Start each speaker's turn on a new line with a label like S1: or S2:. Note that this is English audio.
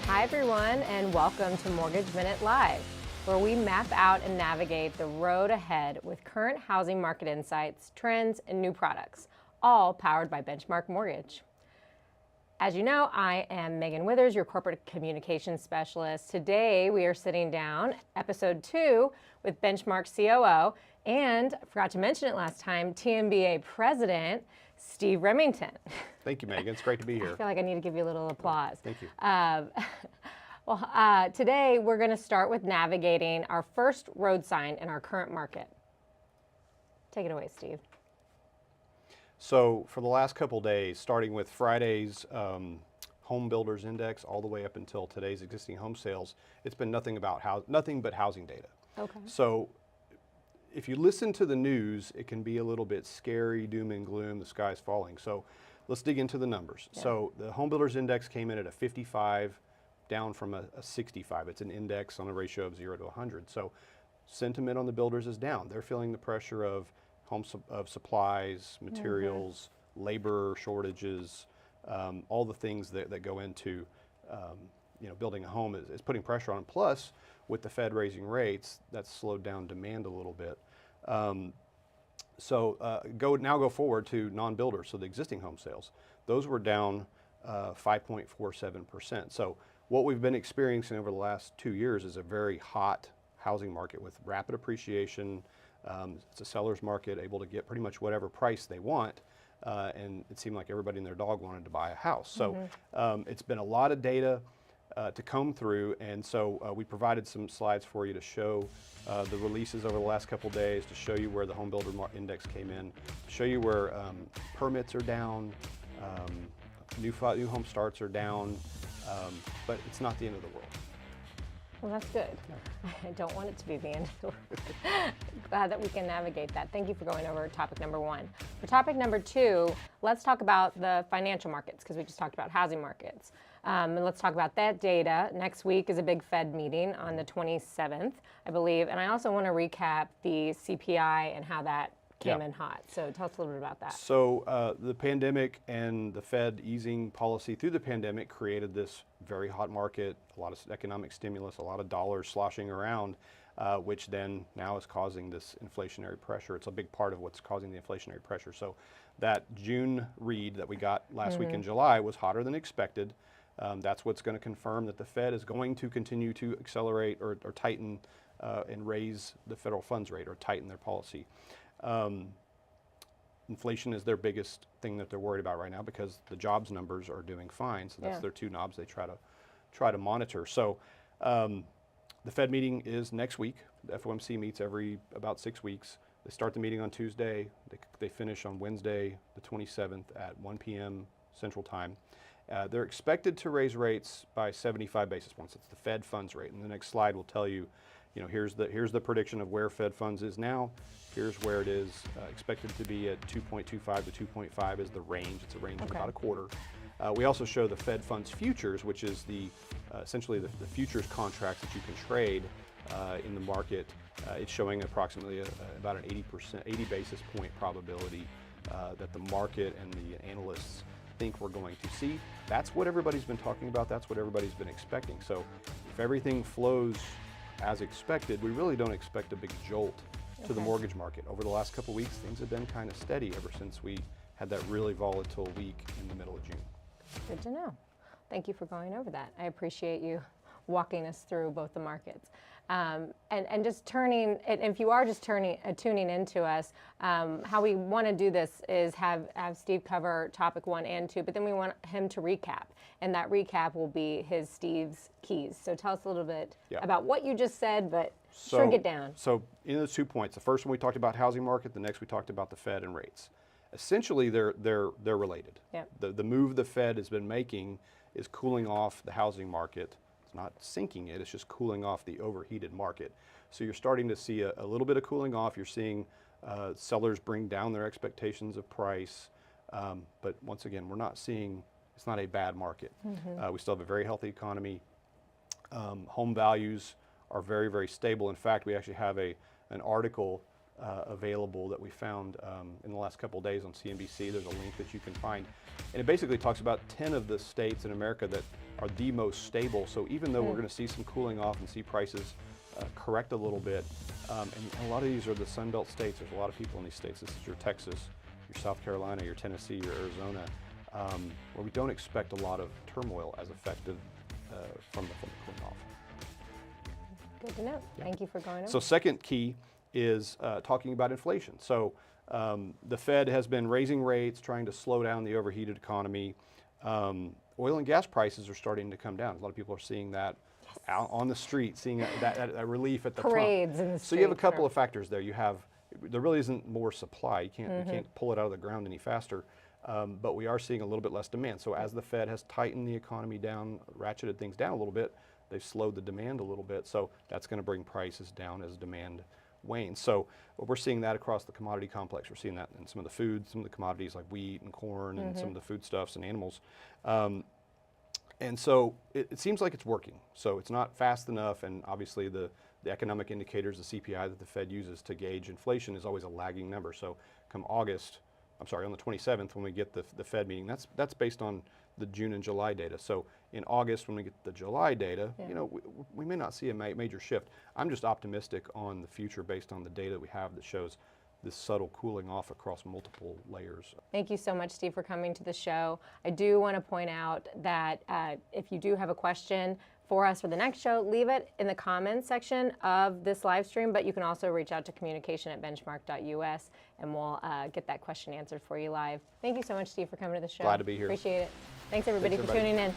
S1: Hi everyone, and welcome to Mortgage Minute Live, where we map out and navigate the road ahead with current housing market insights, trends, and new products, all powered by Benchmark Mortgage. As you know, I am Megan Withers, your corporate communications specialist. Today we are sitting down, episode 2, with Benchmark COO, and I forgot to mention it last time, TMBA President, Steve Remington.
S2: Thank you, Megan. It's great to be here.
S1: I feel like I need to give you a little applause.
S2: Thank you.
S1: Today we're going to start with navigating our first road sign in our current market. Take it away, Steve.
S2: So for the last couple days, starting with Friday's home builders index all the way up until today's existing home sales, it's been nothing but housing data.
S1: Okay.
S2: So if you listen to the news, it can be a little bit scary, doom and gloom, the sky's falling. So let's dig into the numbers. Yeah. So the home builders index came in at a 55, down from a 65. It's an index on a ratio of 0 to 100. So sentiment on the builders is down. They're feeling the pressure of supplies, materials, labor shortages, all the things that go into building a home is putting pressure on them. Plus, with the Fed raising rates, that's slowed down demand a little bit. Go forward to non-builders, so the existing home sales. Those were down 5.47%. So what we've been experiencing over the last 2 years is a very hot housing market with rapid appreciation. It's a seller's market, able to get pretty much whatever price they want. And it seemed like everybody and their dog wanted to buy a house. So it's been a lot of data to comb through, and so we provided some slides for you to show the releases over the last couple days, to show you where the home builder index came in, to show you where permits are down, new home starts are down, but it's not the end of the world.
S1: Well, that's good. Yeah. I don't want it to be the end of the world. Glad that we can navigate that. Thank you for going over topic number 1. For topic number 2, let's talk about the financial markets, because we just talked about housing markets. And let's talk about that data. Next week is a big Fed meeting on the 27th, I believe. And I also want to recap the CPI and how that came in hot. So tell us a little bit about that.
S2: So the pandemic and the Fed easing policy through the pandemic created this very hot market, a lot of economic stimulus, a lot of dollars sloshing around, which then now is causing this inflationary pressure. It's a big part of what's causing the inflationary pressure. So that June read that we got last week in July was hotter than expected. That's what's going to confirm that the Fed is going to continue to accelerate or tighten and raise the federal funds rate or tighten their policy. Inflation is their biggest thing that they're worried about right now because the jobs numbers are doing fine. So that's their two knobs they try to monitor. So the Fed meeting is next week. The FOMC meets every about 6 weeks. They start the meeting on Tuesday. They finish on Wednesday, the 27th at 1 p.m. Central Time. They're expected to raise rates by 75 basis points. It's the Fed funds rate. And the next slide will tell you, here's the prediction of where Fed funds is now. Here's where it is expected to be at 2.25 to 2.5 is the range. It's a range of about a quarter. We also show the Fed funds futures, which is essentially the futures contracts that you can trade in the market. It's showing approximately about an 80 basis point probability that the market and the analysts think we're going to see. That's what everybody's been talking about. That's what everybody's been expecting. So if everything flows as expected, we really don't expect a big jolt to the mortgage market. Over the last couple of weeks, things have been kind of steady ever since we had that really volatile week in the middle of June.
S1: Good to know. Thank you for going over that. I appreciate you walking us through both the markets. And just turning, and if you are just tuning into us, how we want to do this is have Steve cover topic 1 and 2, but then we want him to recap. And that recap will be Steve's keys. So tell us a little bit about what you just said, but shrink it down.
S2: So in those 2 points, the first one we talked about housing market, the next we talked about the Fed and rates. Essentially, they're related.
S1: Yep.
S2: The move the Fed has been making is cooling off the housing market. It's not sinking it, it's just cooling off the overheated market. So you're starting to see a little bit of cooling off. You're seeing sellers bring down their expectations of price. But once again, we're not seeing, it's not a bad market. We still have a very healthy economy. Home values are very, very stable. In fact, we actually have an article available that we found in the last couple of days on CNBC. There's a link that you can find. And it basically talks about 10 of the states in America that are the most stable. So even though we're going to see some cooling off and see prices correct a little bit, and a lot of these are the Sun Belt states. There's a lot of people in these states. This is your Texas, your South Carolina, your Tennessee, your Arizona, where we don't expect a lot of turmoil as effective from the cooling off.
S1: Good to know. Yeah. Thank you for going over.
S2: So second key is talking about inflation. So the Fed has been raising rates, trying to slow down the overheated economy. Oil and gas prices are starting to come down. A lot of people are seeing that out on the street, seeing that relief at the
S1: parades
S2: pump.
S1: In the
S2: so you have a couple of factors there. There really isn't more supply. You can't pull it out of the ground any faster. But we are seeing a little bit less demand. So as the Fed has tightened the economy down, ratcheted things down a little bit, they've slowed the demand a little bit. So that's going to bring prices down as demand wanes. So we're seeing that across the commodity complex. We're seeing that in some of the foods, some of the commodities like wheat and corn and some of the foodstuffs and animals. And so it seems like it's working. So it's not fast enough, and obviously the economic indicators, the CPI that the Fed uses to gauge inflation is always a lagging number. So come August, on the 27th when we get the Fed meeting, that's based on the June and July data. So in August when we get the July data, we may not see a major shift. I'm just optimistic on the future based on the data we have that shows this subtle cooling off across multiple layers.
S1: Thank you so much, Steve, for coming to the show. I do want to point out that if you do have a question for us for the next show, leave it in the comments section of this live stream, but you can also reach out to communication@benchmark.us and we'll get that question answered for you live. Thank you so much, Steve, for coming to the show.
S2: Glad to be here.
S1: Appreciate it. Thanks, everybody, for tuning in.